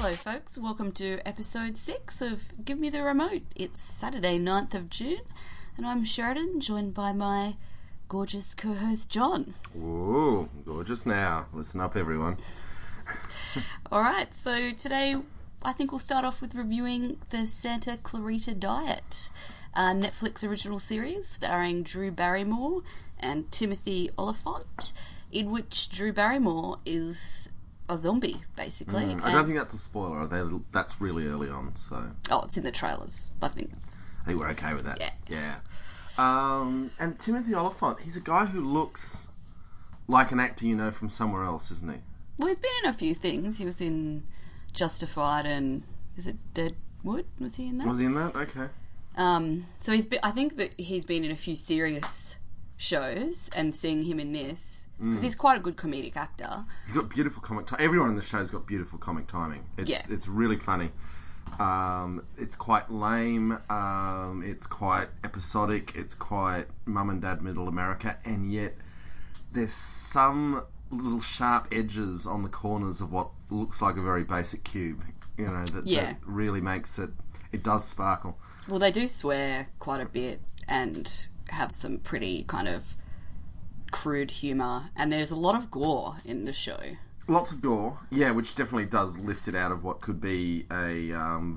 Hello folks, welcome to episode 6 of Give Me the Remote. It's Saturday 9th of June and I'm Sheridan, joined by my gorgeous co-host John. Ooh, gorgeous now. Listen up everyone. Alright, so today I think we'll start off with reviewing the Santa Clarita Diet, a Netflix original series starring Drew Barrymore and Timothy Olyphant, in which Drew Barrymore is a zombie, basically. I don't think that's a spoiler. That's really early on, so... Oh, it's in the trailers. I think we're okay with that. Yeah. And Timothy Olyphant, he's a guy who looks like an actor you know from somewhere else, isn't he? Well, he's been in a few things. He was in Justified and... Is it Deadwood? Was he in that? Was he in that? Okay. So I think that he's been in a few serious shows, and seeing him in this... Because he's quite a good comedic actor. He's got beautiful comic timing. Everyone in the show's got beautiful comic timing. It's really funny. It's quite lame. It's quite episodic. It's quite mum and dad middle America. And yet there's some little sharp edges on the corners of what looks like a very basic cube. You know, that really makes it... It does sparkle. Well, they do swear quite a bit and have some pretty kind of crude humour, and there's a lot of gore in the show. Lots of gore, yeah, which definitely does lift it out of what could be a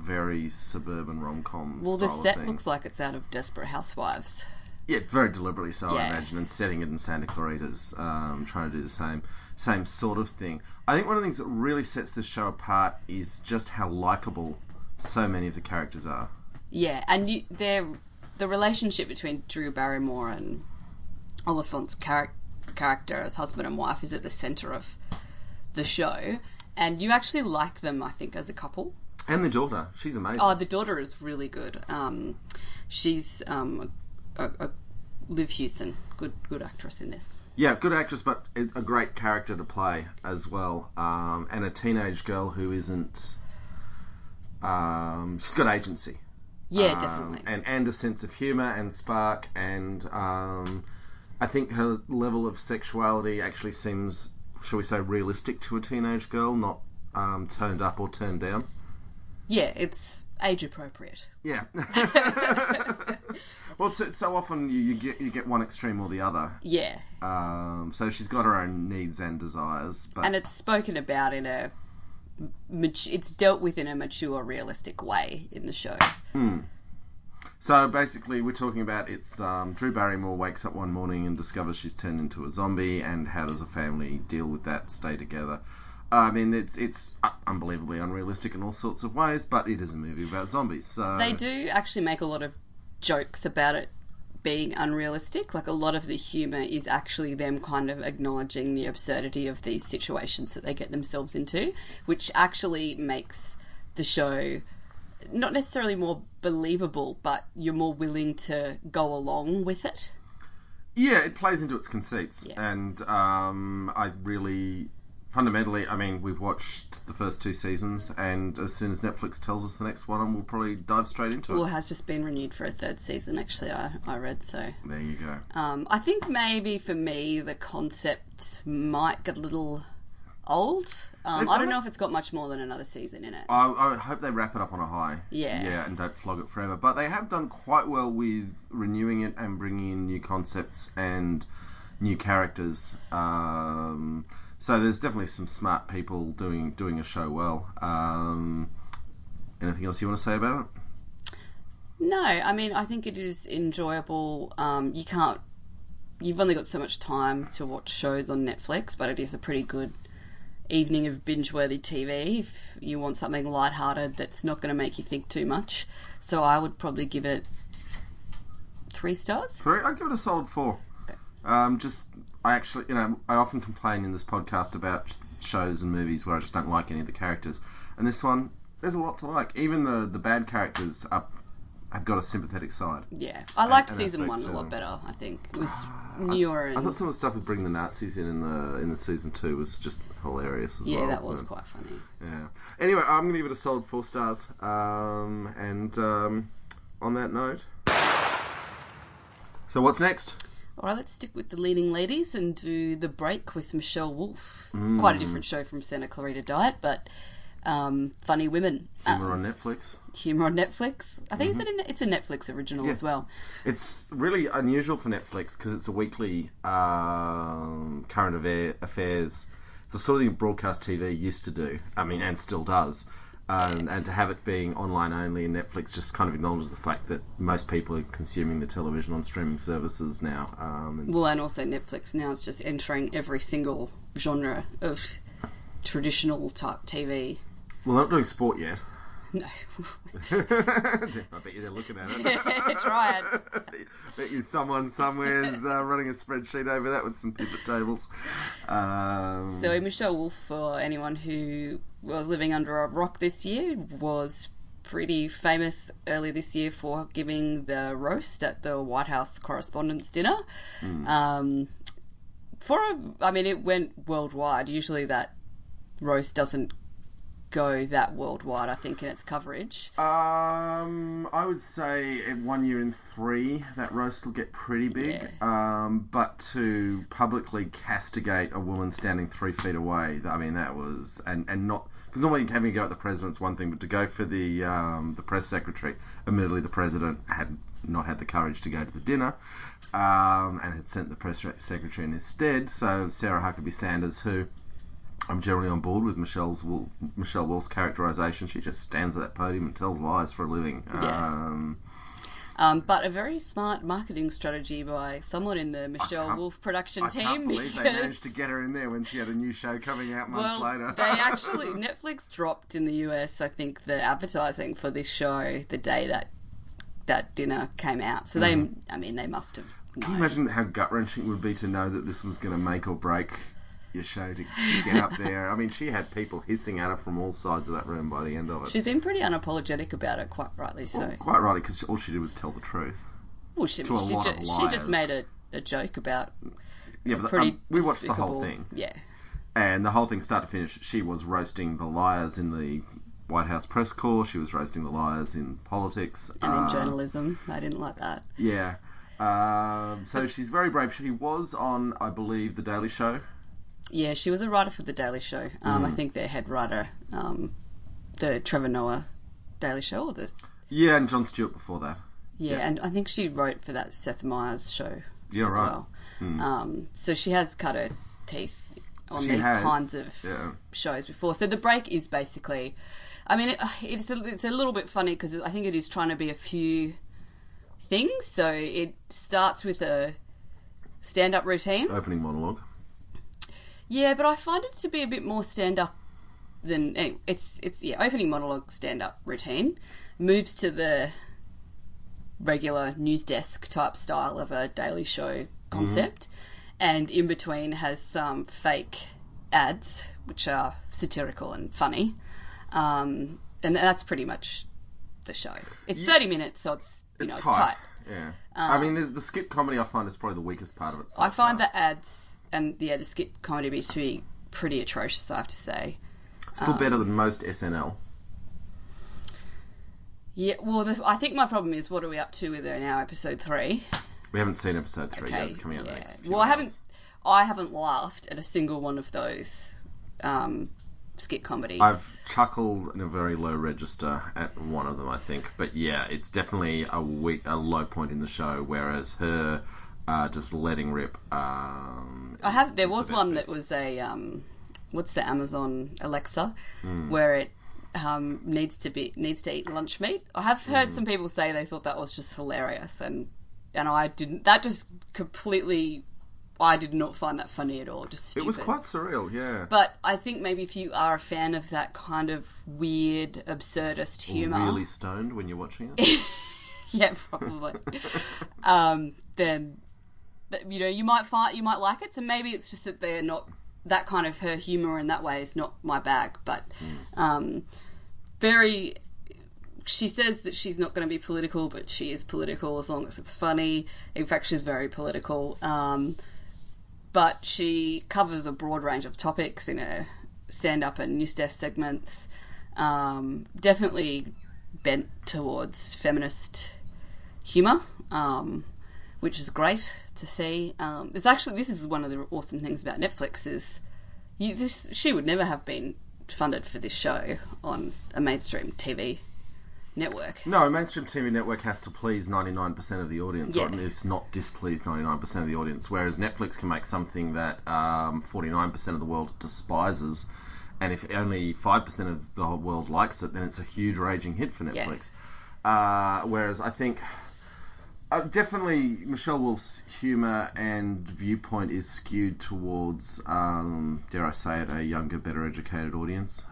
very suburban rom-com Well, style the set thing. looks like it's out of Desperate Housewives. Yeah, very deliberately so, I imagine, and setting it in Santa Clarita's, trying to do the same sort of thing. I think one of the things that really sets this show apart is just how likeable so many of the characters are. Yeah, and the relationship between Drew Barrymore and Oliphant's character as husband and wife is at the centre of the show, and you actually like them, I think, as a couple. And the daughter, she's amazing. Oh, the daughter is really good. She's Liv Hewson, good actress in this. Yeah, good actress, but a great character to play as well, and a teenage girl who isn't... she's got agency. Yeah, definitely. And a sense of humour and spark, and I think her level of sexuality actually seems, shall we say, realistic to a teenage girl, not turned up or turned down. Yeah, it's age appropriate. Yeah. Well, so often you get one extreme or the other. Yeah. So she's got her own needs and desires, but... And it's spoken about it's dealt with in a mature, realistic way in the show. So basically we're talking about it's Drew Barrymore wakes up one morning and discovers she's turned into a zombie, and how does a family deal with that, stay together. I mean, it's unbelievably unrealistic in all sorts of ways, but it is a movie about zombies. So they do actually make a lot of jokes about it being unrealistic. Like, a lot of the humour is actually them kind of acknowledging the absurdity of these situations that they get themselves into, which actually makes the show not necessarily more believable, but you're more willing to go along with it. Yeah, it plays into its conceits. Yeah. And I really... Fundamentally, I mean, we've watched the first 2 seasons, and as soon as Netflix tells us the next one, we'll probably dive straight into it. Well, it has just been renewed for a 3rd season, actually, I read, so... There you go. I think maybe, for me, the concept might get a little old. I don't know if it's got much more than another season in it. I hope they wrap it up on a high. Yeah, and don't flog it forever. But they have done quite well with renewing it and bringing in new concepts and new characters. So there's definitely some smart people doing a show well. Anything else you want to say about it? No, I mean, I think it is enjoyable. You've only got so much time to watch shows on Netflix, but it is a pretty good evening of binge-worthy TV if you want something lighthearted that's not going to make you think too much. So I would probably give it 3 stars. 3? I'd give it a solid 4. Okay. I actually, I often complain in this podcast about shows and movies where I just don't like any of the characters. And this one, there's a lot to like. Even the bad characters have got a sympathetic side. Yeah. I liked season 1 a lot better, I think. It was newer and... I thought some of the stuff with bringing the Nazis in the season 2 was just hilarious as well. Yeah, that was quite funny. Yeah. Anyway, I'm going to give it a solid 4 stars. And on that note... So what's next? Alright, let's stick with the leading ladies and do The Break with Michelle Wolf. Quite a different show from Santa Clarita Diet, but funny women. Humour on Netflix. Humour on Netflix. I think it's a Netflix original as well. It's really unusual for Netflix because it's a weekly current affairs. It's the sort of thing broadcast TV used to do. I mean, and still does. And to have it being online only, and Netflix just kind of acknowledges the fact that most people are consuming the television on streaming services now. And also Netflix now is just entering every single genre of traditional type TV. Well, they're not doing sport yet. No. I bet you they're looking at it. Try it. I bet you someone somewhere's running a spreadsheet over that with some pivot tables. So Michelle Wolf, for anyone who was living under a rock this year, was pretty famous earlier this year for giving the roast at the White House Correspondents' Dinner. It went worldwide. Usually that roast doesn't go that worldwide, I think, in its coverage. I would say 1 year in 3, that roast will get pretty big. Yeah. But to publicly castigate a woman standing 3 feet away, I mean, that was... And not... Because normally having to go at the president's one thing, but to go for the press secretary, admittedly the president had not had the courage to go to the dinner, and had sent the press secretary in his stead. So Sarah Huckabee Sanders, who I'm generally on board with Michelle Wolf's characterisation, she just stands at that podium and tells lies for a living. But a very smart marketing strategy by someone in the Michelle Wolf production team. I can't believe they managed to get her in there when she had a new show coming out months later. Netflix dropped in the US, I think, the advertising for this show the day that dinner came out. So they must have known. Can you imagine how gut-wrenching it would be to know that this was going to make or break your show to get up there? I mean, she had people hissing at her from all sides of that room by the end of it. She's been pretty unapologetic about it, quite rightly so. Well, quite rightly, because all she did was tell the truth. Well, she just made a joke about... Yeah, but we watched the whole thing. Yeah. And the whole thing, start to finish, she was roasting the liars in the White House press corps, she was roasting the liars in politics. And in journalism. I didn't like that. Yeah. So she's very brave. She was on, I believe, The Daily Show. Yeah, she was a writer for The Daily Show. I think their head writer, the Trevor Noah Daily Show, or this. Yeah, and Jon Stewart before that. Yeah, and I think she wrote for that Seth Meyers show as right. well. So she has cut her teeth on kinds of shows before. So The Break is basically, I mean, it's a little bit funny because I think it is trying to be a few things. So it starts with a stand-up routine. Opening monologue. Yeah, but I find it to be a bit more stand-up than... Anyway, it's opening monologue, stand-up routine. Moves to the regular news desk type style of a Daily Show concept. And in between has some fake ads, which are satirical and funny. And that's pretty much the show. It's 30 minutes, so it's tight. Yeah. I mean, the skit comedy I find is probably the weakest part of it. I find the ads... And the skit comedy to be pretty atrocious, I have to say. Still better than most SNL. Yeah, well, I think my problem is, what are we up to with her now, episode 3? We haven't seen episode 3 yet. It's coming out next. Well, I haven't laughed at a single one of those skit comedies. I've chuckled in a very low register at one of them, I think. But yeah, it's definitely a low point in the show, whereas her... just letting rip. There was one that was a what's the Amazon Alexa, where it needs to eat lunch meat. I have heard some people say they thought that was just hilarious, and I didn't. That just completely. I did not find that funny at all. Just stupid. It was quite surreal, yeah. But I think maybe if you are a fan of that kind of weird, absurdist humour, really stoned when you're watching it. Yeah, probably. Then. You might like it. So maybe it's just that they're not that kind of her humour in that way is not my bag. But she says that she's not going to be political, but she is political as long as it's funny. In fact, she's very political. But she covers a broad range of topics in her stand-up and news desk segments. Definitely bent towards feminist humour. Which is great to see. This is one of the awesome things about Netflix is she would never have been funded for this show on a mainstream TV network. No, a mainstream TV network has to please 99% of the audience, Yeah. or it's not displease 99% of the audience, whereas Netflix can make something that 49% of the world despises, and if only 5% of the whole world likes it, then it's a huge raging hit for Netflix. Whereas I think definitely Michelle Wolf's humour and viewpoint is skewed towards, dare I say it, a younger, better educated audience.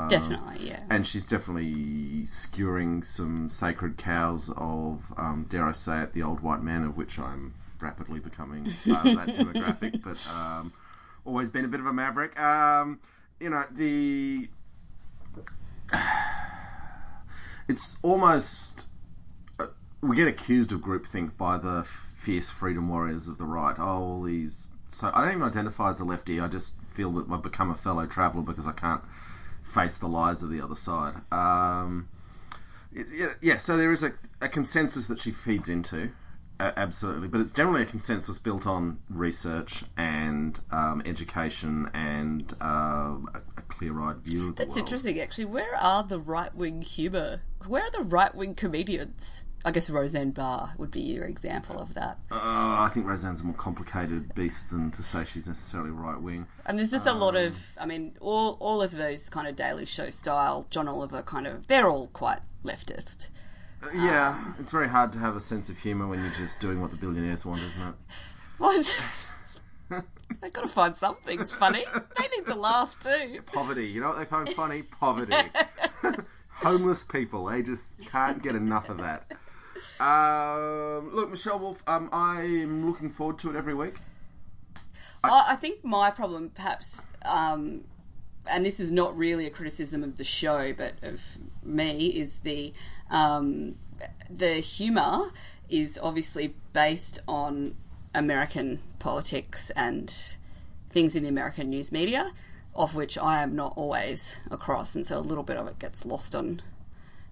Definitely, yeah. And she's definitely skewering some sacred cows of, dare I say it, the old white man, of which I'm rapidly becoming part of that demographic, but always been a bit of a maverick. It's almost... we get accused of groupthink by the fierce freedom warriors of the right. All these... So I don't even identify as a lefty. I just feel that I've become a fellow traveller because I can't face the lies of the other side. So there is a consensus that she feeds into, absolutely, but it's generally a consensus built on research and education and a clear-eyed view of the world. That's interesting, actually. Where are the right-wing humour? Where are the right-wing comedians? I guess Roseanne Barr would be your example of that. I think Roseanne's a more complicated beast than to say she's necessarily right-wing. And there's just a lot of, I mean, all of those kind of Daily Show style, John Oliver kind of, they're all quite leftist. It's very hard to have a sense of humour when you're just doing what the billionaires want, isn't it? Well, they've got to find something funny. They need to laugh too. Poverty. You know what they find funny? Poverty. Homeless people. They just can't get enough of that. Look, Michelle Wolf, I'm looking forward to it every week. I think my problem, perhaps, and this is not really a criticism of the show, but of me, is the humour is obviously based on American politics and things in the American news media, of which I am not always across, and so a little bit of it gets lost on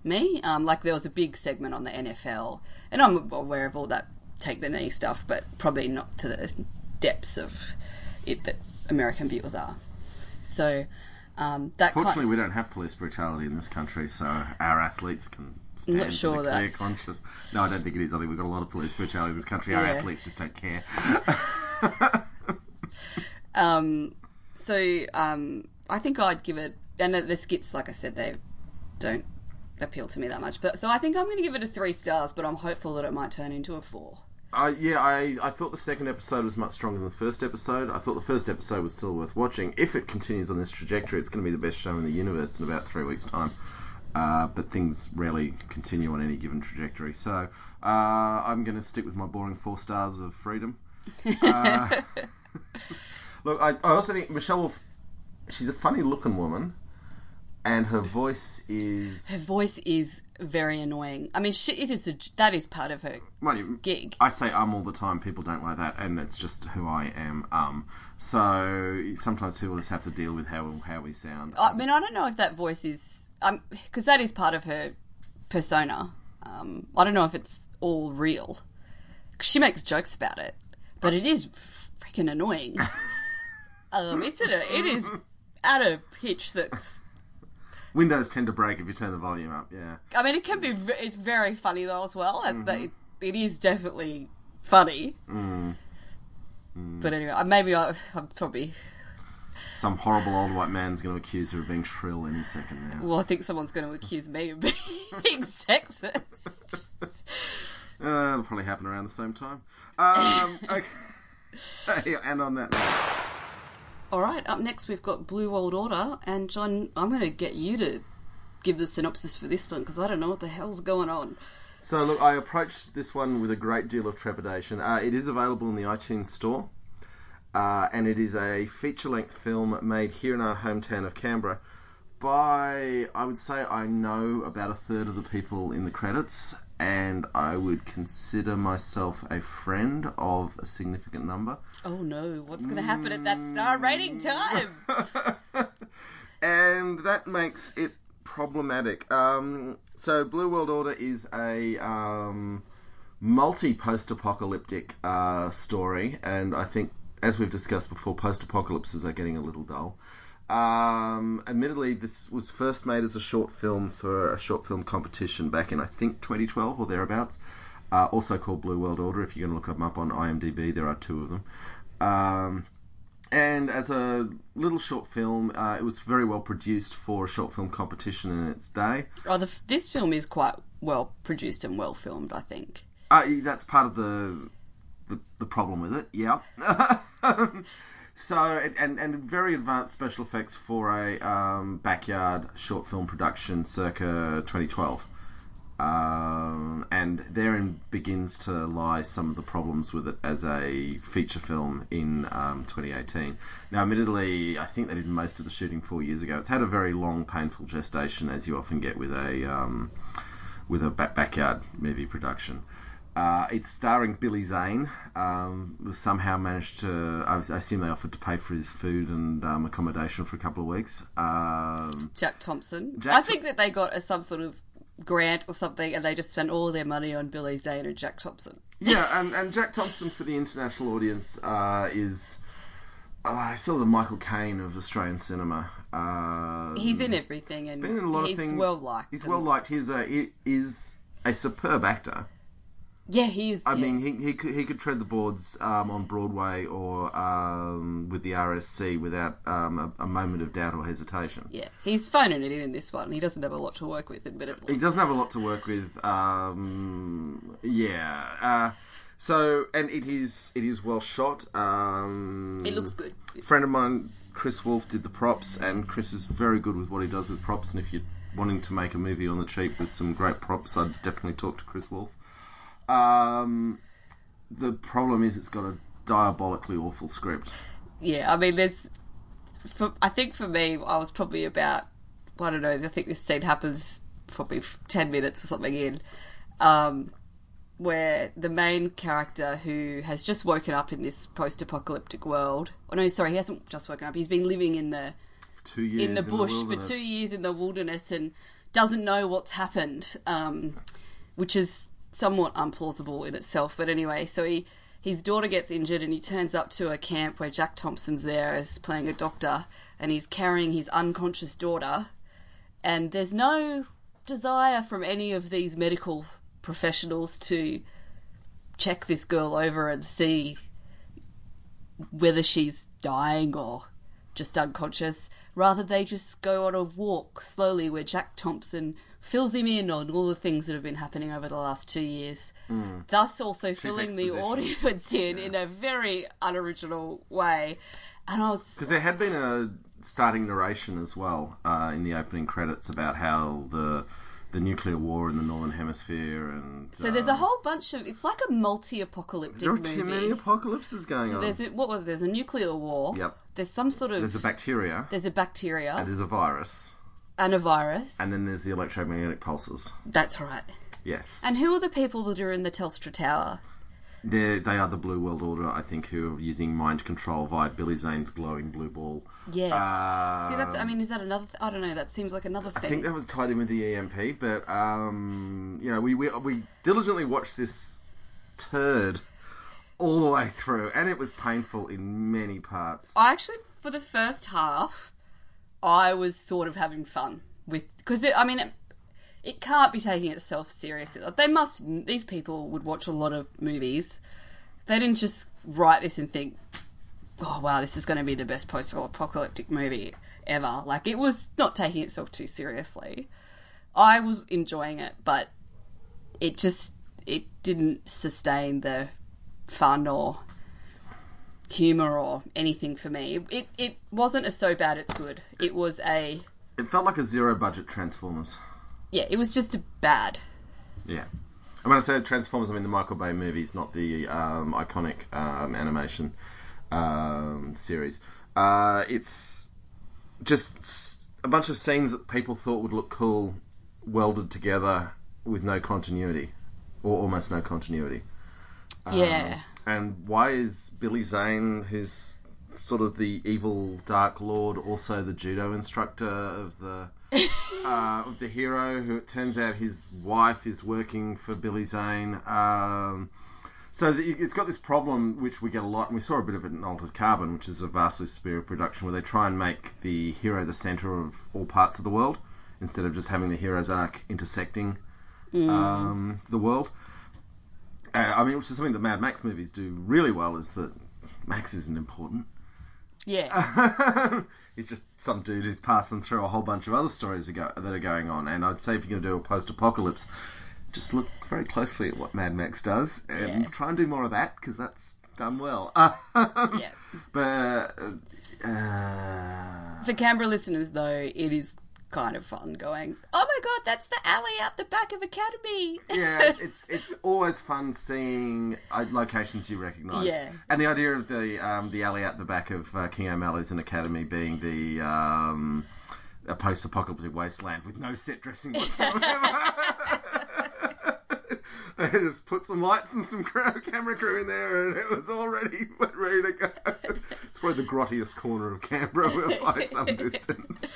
me. Like there was a big segment on the NFL, and I'm aware of all that take the knee stuff, but probably not to the depths of it that American viewers are. So fortunately, we don't have police brutality in this country, so our athletes can stand not sure to the clear conscience. No, I don't think it is. I think we've got a lot of police brutality in this country. Our athletes just don't care. I think I'd give it, and the skits, like I said, they don't appeal to me that much. But so I think I'm going to give it a 3 stars, but I'm hopeful that it might turn into a 4. I thought the second episode was much stronger than the first episode. I thought the first episode was still worth watching. If it continues on this trajectory, it's going to be the best show in the universe in about 3 weeks' time. But things rarely continue on any given trajectory. So I'm going to stick with my boring 4 stars of freedom. Look, I also think Michelle Wolf, she's a funny-looking woman, and her voice is very annoying. I mean, that is part of her gig. I say all the time. People don't like that, and it's just who I am. So sometimes people just have to deal with how we sound. I mean, I don't know if that voice is because that is part of her persona. I don't know if it's all real. 'Cause she makes jokes about it, but it is freaking annoying. It is at a pitch that's... Windows tend to break if you turn the volume up, yeah. I mean, it's very funny though as well. Mm-hmm. It is definitely funny. But anyway, maybe I'm probably... Some horrible old white man's going to accuse her of being shrill any second now. Well, I think someone's going to accuse me of being sexist. It'll probably happen around the same time. Okay. And on that note... Alright, up next we've got Blue World Order, and John, I'm going to get you to give the synopsis for this one, because I don't know what the hell's going on. So look, I approached this one with a great deal of trepidation. It is available in the iTunes store, and it is a feature-length film made here in our hometown of Canberra by, I would say I know about a third of the people in the credits, and I would consider myself a friend of a significant number. Oh no, what's going to happen at that star rating time? And that makes it problematic. So Blue World Order is a multi-post-apocalyptic story, and I think, as we've discussed before, post-apocalypses are getting a little dull. Admittedly, this was first made as a short film for a short film competition back in, I think, 2012 or thereabouts. Also called Blue World Order. If you're going to look them up on IMDb, there are 2 of them. And as a little short film, it was very well produced for a short film competition in its day. Oh, this film is quite well produced and well filmed, I think. That's part of the problem with it, yeah. So, and very advanced special effects for a backyard short film production circa 2012. And therein begins to lie some of the problems with it as a feature film in 2018. Now, admittedly, I think they did most of the shooting 4 years ago. It's had a very long, painful gestation, as you often get with a backyard movie production. It's starring Billy Zane. Somehow managed to... I assume they offered to pay for his food and accommodation for a couple of weeks. Jack Thompson. I think that they got some sort of grant or something, and they just spent all their money on Billy Zane and Jack Thompson. Yeah, and Jack Thompson, for the international audience, is sort of the Michael Caine of Australian cinema. He's in everything, and he's been in a lot of things. Well liked. He's well liked. He is a superb actor. Yeah, he is. I mean, he could tread the boards on Broadway or with the RSC without a moment of doubt or hesitation. Yeah, he's phoning it in this one. He doesn't have a lot to work with, admittedly. He doesn't have a lot to work with. So, and it is well shot. It looks good. A friend of mine, Chris Wolfe, did the props, and Chris is very good with what he does with props. And if you're wanting to make a movie on the cheap with some great props, I'd definitely talk to Chris Wolfe. The problem is it's got a diabolically awful script. Yeah, I mean, I think for me, I was probably about, I don't know, I think this scene happens probably 10 minutes or something in, where the main character, who has just woken up in this post-apocalyptic world, he hasn't just woken up, he's been living in the 2 years in the bush for 2 years in the wilderness and doesn't know what's happened, which is somewhat unplausible in itself. But anyway, so his daughter gets injured and he turns up to a camp where Jack Thompson's there as playing a doctor, and he's carrying his unconscious daughter, and there's no desire from any of these medical professionals to check this girl over and see whether she's dying or just unconscious. Rather, they just go on a walk slowly where Jack Thompson fills him in on all the things that have been happening over the last 2 years, thus also filling the audience in a very unoriginal way. And I was... Because there had been a starting narration as well in the opening credits about how the nuclear war in the Northern Hemisphere and... So there's a whole bunch of... It's like a multi-apocalyptic movie. There are too many apocalypses going on. There's a nuclear war. Yep. There's some sort of... There's a bacteria. And there's a virus. And a virus. And then there's the electromagnetic pulses. That's right. Yes. And who are the people that are in the Telstra Tower? They are the Blue World Order, I think, who are using mind control via Billy Zane's glowing blue ball. Yes. See, is that another... I don't know, that seems like another thing. I think that was tied in with the EMP, but, we diligently watched this turd all the way through, and it was painful in many parts. I actually, for the first half, I was sort of having fun with... Because, it can't be taking itself seriously. These people would watch a lot of movies. They didn't just write this and think, oh, wow, this is going to be the best post-apocalyptic movie ever. Like, it was not taking itself too seriously. I was enjoying it, but it didn't sustain the fun or humour or anything for me. It wasn't so bad it's good. It felt like a zero-budget Transformers. Yeah, it was just bad. Yeah. And when I say Transformers, I mean the Michael Bay movies, not the iconic animation series. It's just a bunch of scenes that people thought would look cool, welded together with no continuity, or almost no continuity. Yeah. And why is Billy Zane, who's sort of the evil Dark Lord, also the judo instructor of the hero, who it turns out his wife is working for Billy Zane. So it's got this problem, which we get a lot, and we saw a bit of it in Altered Carbon, which is a vastly superior production, where they try and make the hero the centre of all parts of the world, instead of just having the hero's arc intersecting the world. Which is something that Mad Max movies do really well, is that Max isn't important. Yeah. He's just some dude who's passing through a whole bunch of other stories that are going on. And I'd say if you're going to do a post-apocalypse, just look very closely at what Mad Max does and try and do more of that, because that's done well. Yeah. But for Canberra listeners, though, it is kind of fun going, oh my god, that's the alley out the back of Academy. Yeah, it's always fun seeing locations you recognise. Yeah. And the idea of the alley out the back of King O'Malley's and Academy being a post-apocalyptic wasteland with no set dressing whatsoever. They just put some lights and some camera crew in there, and it was all ready to go. It's probably the grottiest corner of Canberra by some distance.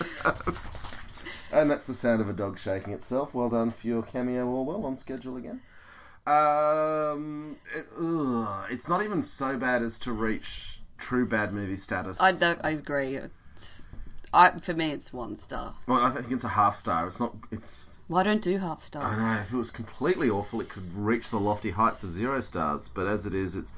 And that's the sound of a dog shaking itself. Well done for your cameo, Orwell, on schedule again. It's not even so bad as to reach true bad movie status. I agree. For me, it's 1 star. Well, I think it's a half star. Well, I don't do half stars. I know. If it was completely awful, it could reach the lofty heights of 0 stars. But as it is, it's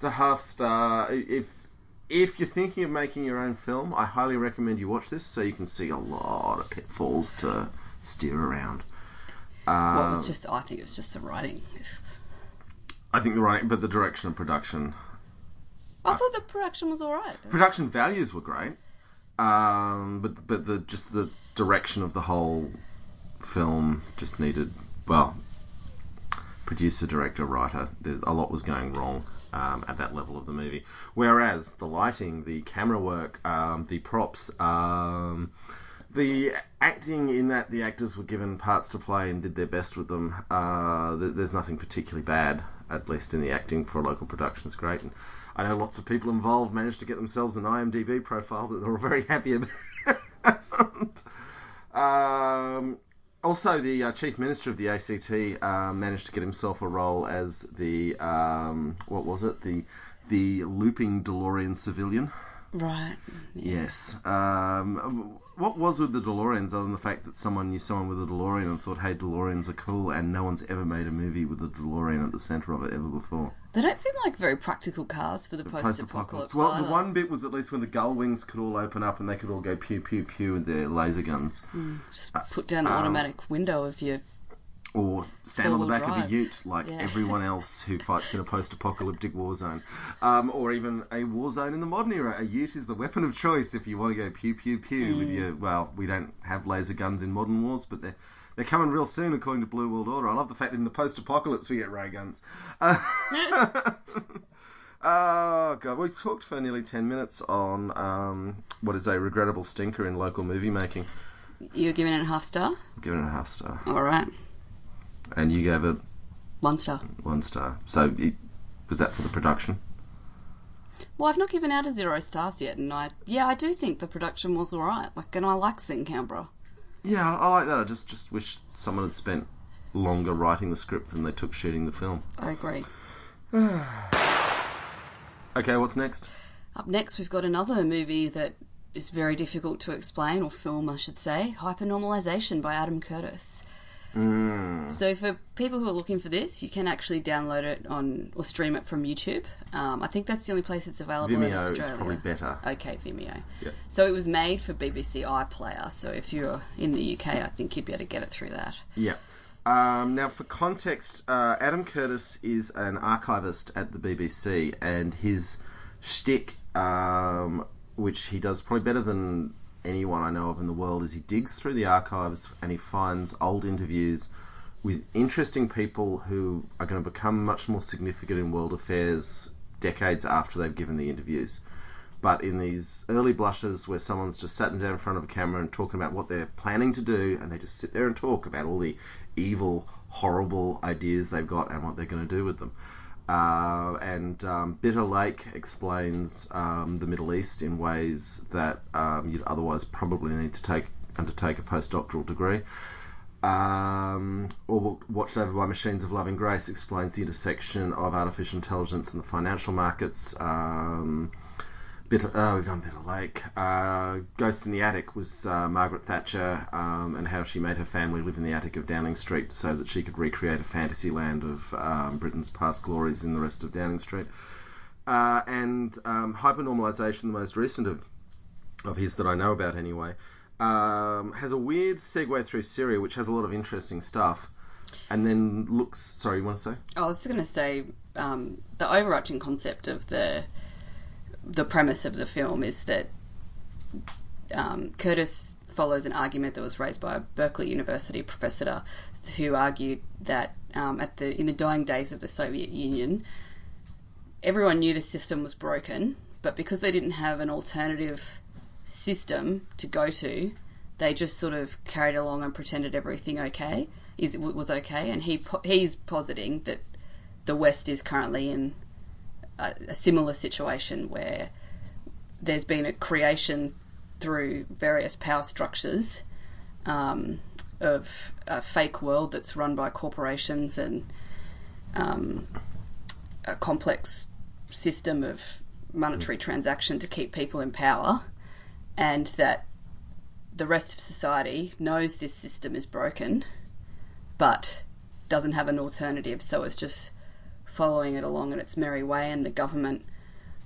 a half star. If you're thinking of making your own film, I highly recommend you watch this, so you can see a lot of pitfalls to steer around. I think it was just the writing. I think the writing, but the direction and production. I thought the production was all right. Production values were great, but the direction of the whole film just needed, producer, director, writer. A lot was going wrong at that level of the movie. Whereas the lighting, the camera work, the props, the acting, in that the actors were given parts to play and did their best with them. There's nothing particularly bad, at least in the acting for a local production. It's great. And I know lots of people involved managed to get themselves an IMDb profile that they're all very happy about. Also, the Chief Minister of the ACT managed to get himself a role as the, the looping DeLorean civilian. Right. Yeah. Yes. What was with the DeLoreans, other than the fact that someone knew someone with a DeLorean and thought, hey, DeLoreans are cool, and no one's ever made a movie with a DeLorean at the centre of it ever before? They don't seem like very practical cars for the post-apocalypse. Well, either. the one bit was at least when the gull wings could all open up and they could all go pew, pew, pew with their laser guns. Just put down an automatic window of your... Or stand on the back drive. of a ute like everyone else who fights in a post-apocalyptic war zone. Or even a war zone in the modern era. A ute is the weapon of choice if you want to go pew, pew, pew with your... Well, we don't have laser guns in modern wars, but they're coming real soon, according to Blue World Order. I love the fact that in the post-apocalypse we get ray guns. Oh, God. We've talked for nearly 10 minutes on what is a regrettable stinker in local movie making. You're giving it a half star? I'm giving it a half star. All right. And you gave it... 1 star. 1 star. So, was that for the production? Well, I've not given out a 0 stars yet, and I do think the production was alright. And I like seeing Canberra. Yeah, I like that. I just wish someone had spent longer writing the script than they took shooting the film. I agree. Okay, what's next? Up next, we've got another movie that is very difficult to explain, or film, I should say. HyperNomalisation by Adam Curtis. So for people who are looking for this, you can actually download it or stream it from YouTube. I think that's the only place it's available in Australia. Vimeo is probably better. Okay, Vimeo. Yep. So it was made for BBC iPlayer, so if you're in the UK, I think you'd be able to get it through that. Yeah. Now, for context, Adam Curtis is an archivist at the BBC, and his shtick, which he does probably better than anyone I know of in the world, is he digs through the archives and he finds old interviews with interesting people who are going to become much more significant in world affairs decades after they've given the interviews. But in these early blushes where someone's just sat them down in front of a camera and talking about what they're planning to do, and they just sit there and talk about all the evil, horrible ideas they've got and what they're going to do with them. Bitter Lake explains the Middle East in ways that you'd otherwise probably need to undertake a postdoctoral degree. or Watched Over by Machines of Loving Grace explains the intersection of artificial intelligence and the financial markets. We've done Bitter Lake. Ghost in the Attic was Margaret Thatcher and how she made her family live in the attic of Downing Street so that she could recreate a fantasy land of Britain's past glories in the rest of Downing Street. And HyperNomalisation, the most recent of his that I know about anyway, has a weird segue through Syria, which has a lot of interesting stuff, and then looks... Sorry, you want to say? I was going to say the overarching concept of the premise of the film is that Curtis follows an argument that was raised by a Berkeley University professor who argued that in the dying days of the Soviet Union, everyone knew the system was broken, but because they didn't have an alternative system to go to, they just sort of carried along and pretended everything was okay. And he's positing that the West is currently in a similar situation where there's been a creation through various power structures of a fake world that's run by corporations and a complex system of monetary transaction to keep people in power, and that the rest of society knows this system is broken but doesn't have an alternative, so it's just following it along in its merry way, and the government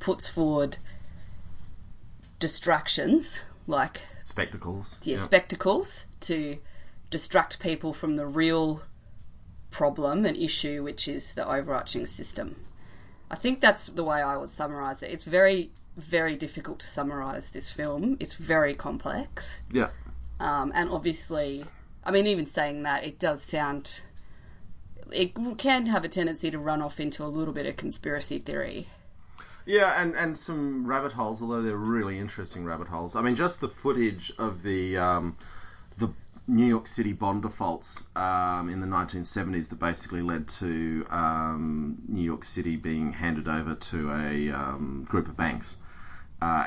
puts forward distractions like spectacles to distract people from the real problem and issue, which is the overarching system. I think that's the way I would summarise it. It's very, very difficult to summarise this film. It's very complex. Yeah. And obviously, I mean, even saying that, it does sound... It can have a tendency to run off into a little bit of conspiracy theory. Yeah, and some rabbit holes, although they're really interesting rabbit holes. I mean, just the footage of the New York City bond defaults in the 1970s that basically led to New York City being handed over to a group of banks,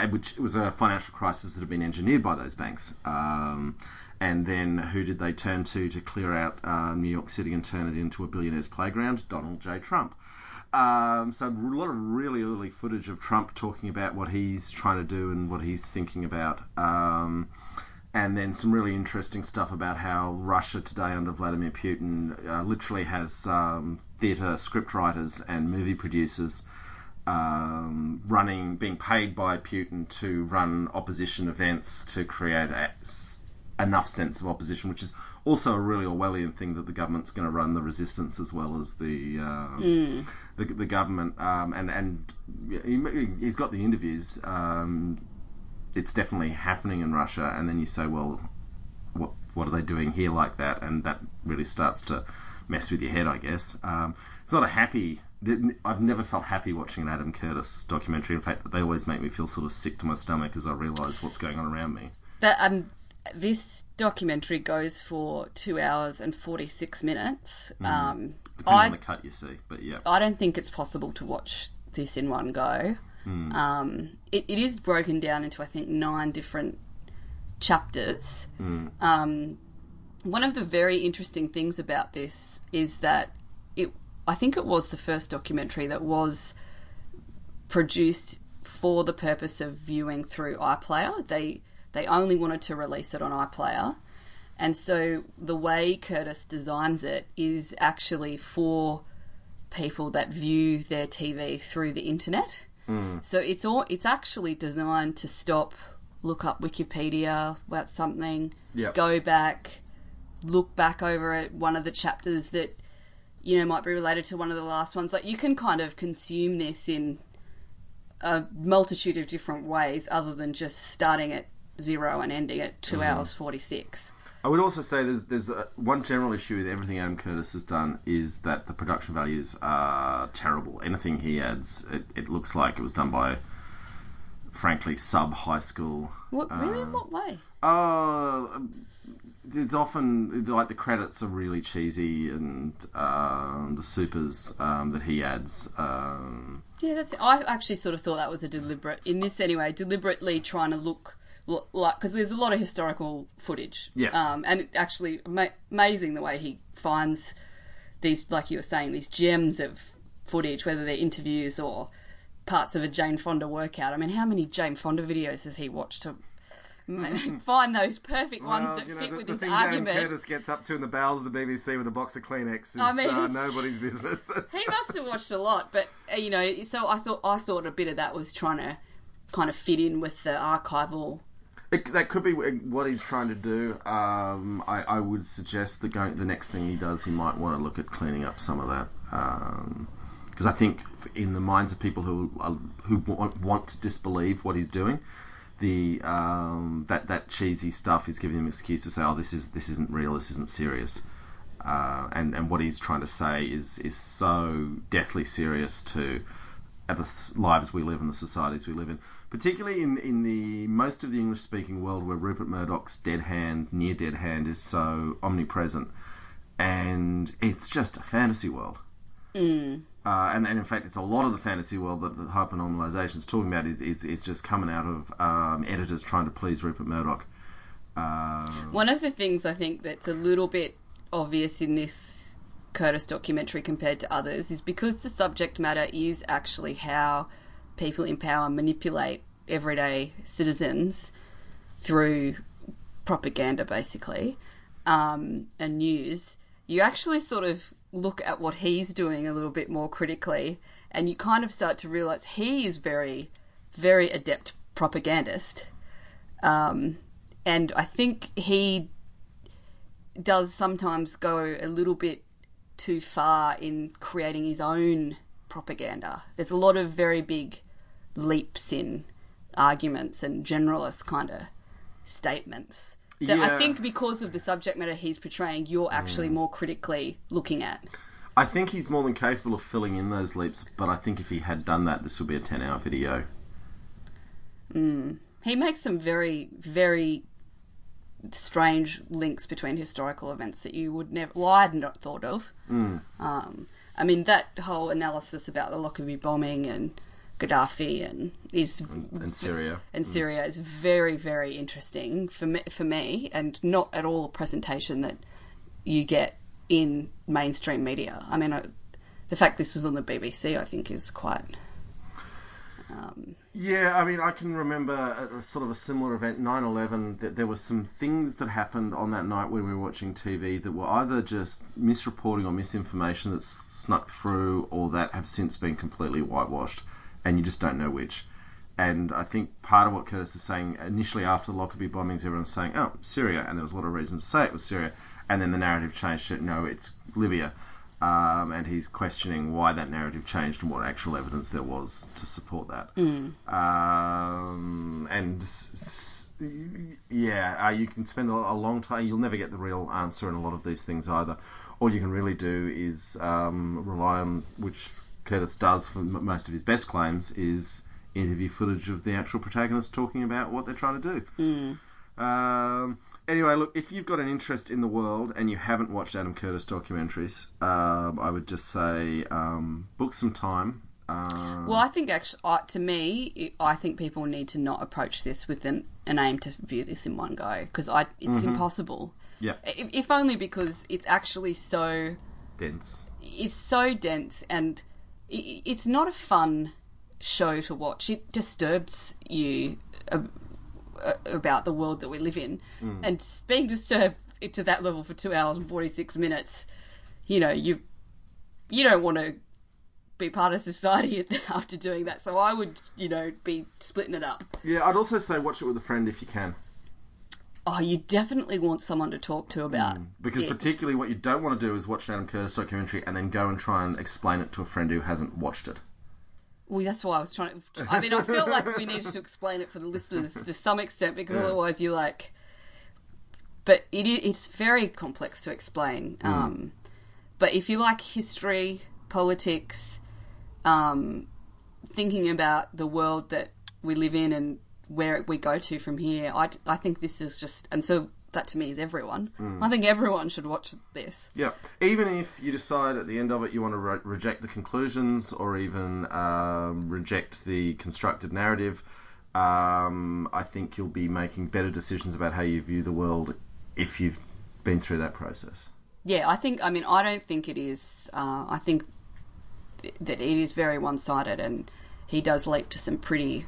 which was a financial crisis that had been engineered by those banks. And then who did they turn to clear out New York City and turn it into a billionaire's playground? Donald J. Trump. So a lot of really early footage of Trump talking about what he's trying to do and what he's thinking about. And then some really interesting stuff about how Russia today under Vladimir Putin literally has theatre scriptwriters and movie producers being paid by Putin to run opposition events to create enough sense of opposition, which is also a really Orwellian thing, that the government's going to run the resistance as well as the government. And he's got the interviews. It's definitely happening in Russia, and then you say, well, what are they doing here like that? And that really starts to mess with your head, I guess. It's not a happy... I've never felt happy watching an Adam Curtis documentary. In fact, they always make me feel sort of sick to my stomach as I realise what's going on around me. This documentary goes for 2 hours and 46 minutes. Depending on the cut you see, but yeah. I don't think it's possible to watch this in one go. It is broken down into, I think, 9 different chapters. One of the very interesting things about this is that I think it was the first documentary that was produced for the purpose of viewing through iPlayer. They only wanted to release it on iPlayer. And so the way Curtis designs it is actually for people that view their TV through the internet. So it's actually designed to stop, look up Wikipedia about something, go back, look back over at one of the chapters that, might be related to one of the last ones. Like, you can kind of consume this in a multitude of different ways other than just starting at 0 and ending at 2 hours 46. I would also say there's one general issue with everything Adam Curtis has done is that the production values are terrible. Anything he adds, it looks like it was done by, frankly, sub-high school. What really? In what way? It's often, like, the credits are really cheesy, and the supers that he adds... I actually sort of thought that was a deliberately trying to look like, because there's a lot of historical footage. Yeah. And it actually amazing the way he finds these, like you were saying, these gems of footage, whether they're interviews or parts of a Jane Fonda workout. I mean, how many Jane Fonda videos has he watched to find those perfect ones that fit with his argument? The thing Curtis gets up to in the bowels of the BBC with a box of Kleenex is nobody's business. He must have watched a lot, but you know, so I thought a bit of that was trying to kind of fit in with the archival. That could be what he's trying to do. I would suggest that the next thing he does, he might want to look at cleaning up some of that, because I think in the minds of people who want to disbelieve what he's doing, that cheesy stuff is giving him an excuse to say, oh, this isn't real, this isn't serious, and what he's trying to say is so deathly serious to the lives we live and the societies we live in, particularly in the most of the English speaking world where Rupert Murdoch's near dead hand is so omnipresent, and it's just a fantasy world. And in fact, it's a lot of the fantasy world that the HyperNomalisation is talking about is just coming out of editors trying to please Rupert Murdoch. One of the things I think that's a little bit obvious in this Curtis documentary compared to others is because the subject matter is actually how people in power manipulate everyday citizens through propaganda, basically, and news. You actually sort of look at what he's doing a little bit more critically, and you kind of start to realise he is very, very adept propagandist. And I think he does sometimes go a little bit too far in creating his own propaganda. There's a lot of very big leaps in arguments and generalist kind of statements that I think because of the subject matter he's portraying, you're actually more critically looking at. I think he's more than capable of filling in those leaps, but I think if he had done that, this would be a 10-hour video. He makes some very, very strange links between historical events that you would never... Well, I had not thought of. I mean, that whole analysis about the Lockerbie bombing and Gaddafi and Syria is very, very interesting for me, and not at all a presentation that you get in mainstream media. I mean, the fact this was on the BBC, I think, is quite... Yeah, I mean, I can remember a sort of a similar event, 9/11, that there were some things that happened on that night when we were watching TV that were either just misreporting or misinformation that's snuck through, or that have since been completely whitewashed, and you just don't know which. And I think part of what Curtis is saying, initially after the Lockerbie bombings, everyone was saying, oh, Syria, and there was a lot of reasons to say it was Syria, and then the narrative changed to, no, it's Libya. And he's questioning why that narrative changed and what actual evidence there was to support that. You can spend a long time. You'll never get the real answer in a lot of these things either. All you can really do is rely on, which Curtis does for most of his best claims, is interview footage of the actual protagonists talking about what they're trying to do. Anyway, look, if you've got an interest in the world and you haven't watched Adam Curtis documentaries, I would just say book some time. Well, I think actually, to me, I think people need to not approach this with an aim to view this in one go, because it's impossible. Yeah. If only because it's actually so... dense. It's so dense, and it's not a fun show to watch. It disturbs you about the world that we live in, and being disturbed to that level for 2 hours and 46 minutes, you know, you don't want to be part of society after doing that. So I would, be splitting it up. Yeah, I'd also say watch it with a friend if you can. Oh, you definitely want someone to talk to about because it. Particularly what you don't want to do is watch an Adam Curtis documentary and then go and try and explain it to a friend who hasn't watched it. Well, that's why I was trying to... I mean, I feel like we needed to explain it for the listeners to some extent, because otherwise you're like... But it's very complex to explain. But if you like history, politics, thinking about the world that we live in and where we go to from here, I think this is just... And so that to me is everyone. I think everyone should watch this. Yeah. Even if you decide at the end of it you want to reject the conclusions or even reject the constructed narrative, I think you'll be making better decisions about how you view the world if you've been through that process. Yeah, I don't think it is. I think that it is very one-sided, and he does leap to some pretty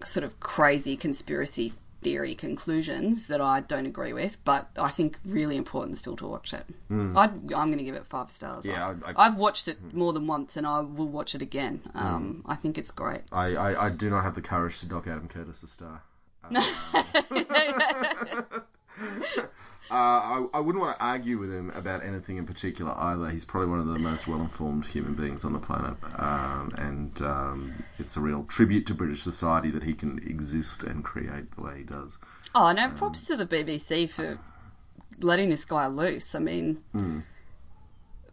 sort of crazy conspiracy theory conclusions that I don't agree with, but I think really important still to watch it. I'm going to give it 5 stars. Yeah, I've watched it more than once, and I will watch it again. I think it's great. I do not have the courage to dock Adam Curtis a star. I wouldn't want to argue with him about anything in particular either. He's probably one of the most well-informed human beings on the planet, and it's a real tribute to British society that he can exist and create the way he does. Oh, no, props to the BBC for letting this guy loose. I mean,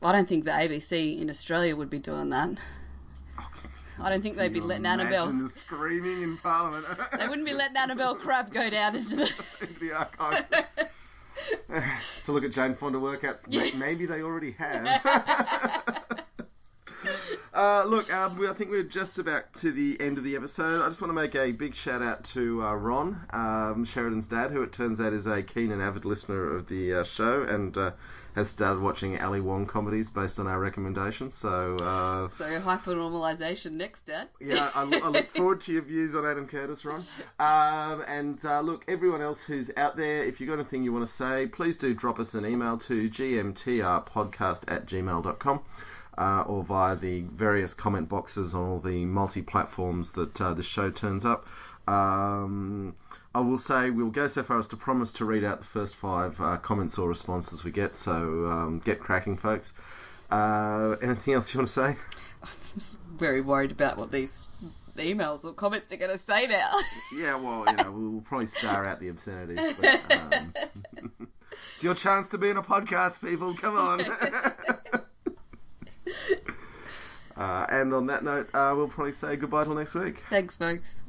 I don't think the ABC in Australia would be doing that. I don't think they'd be letting Annabelle... Imagine the screaming in Parliament. They wouldn't be letting Annabelle Crabb go down into the archives. To look at Jane Fonda workouts. Yeah. Maybe they already have. Look, I think we're just about to the end of the episode. I just want to make a big shout out to Ron, Sheridan's dad, who it turns out is a keen and avid listener of the show, and has started watching Ali Wong comedies based on our recommendations. So HyperNomalisation next, Dad. Yeah, I look forward to your views on Adam Curtis, Ron. Look, everyone else who's out there, if you've got anything you want to say, please do drop us an email to gmtrpodcast@gmail.com. Or via the various comment boxes on all the multi-platforms that this show turns up. I will say we'll go so far as to promise to read out the first 5 comments or responses we get, so get cracking, folks. Anything else you want to say? I'm just very worried about what these emails or comments are going to say now. Yeah, well, we'll probably star out the obscenities. But, it's your chance to be in a podcast, people. Come on. And on that note, we'll probably say goodbye till next week. Thanks, folks.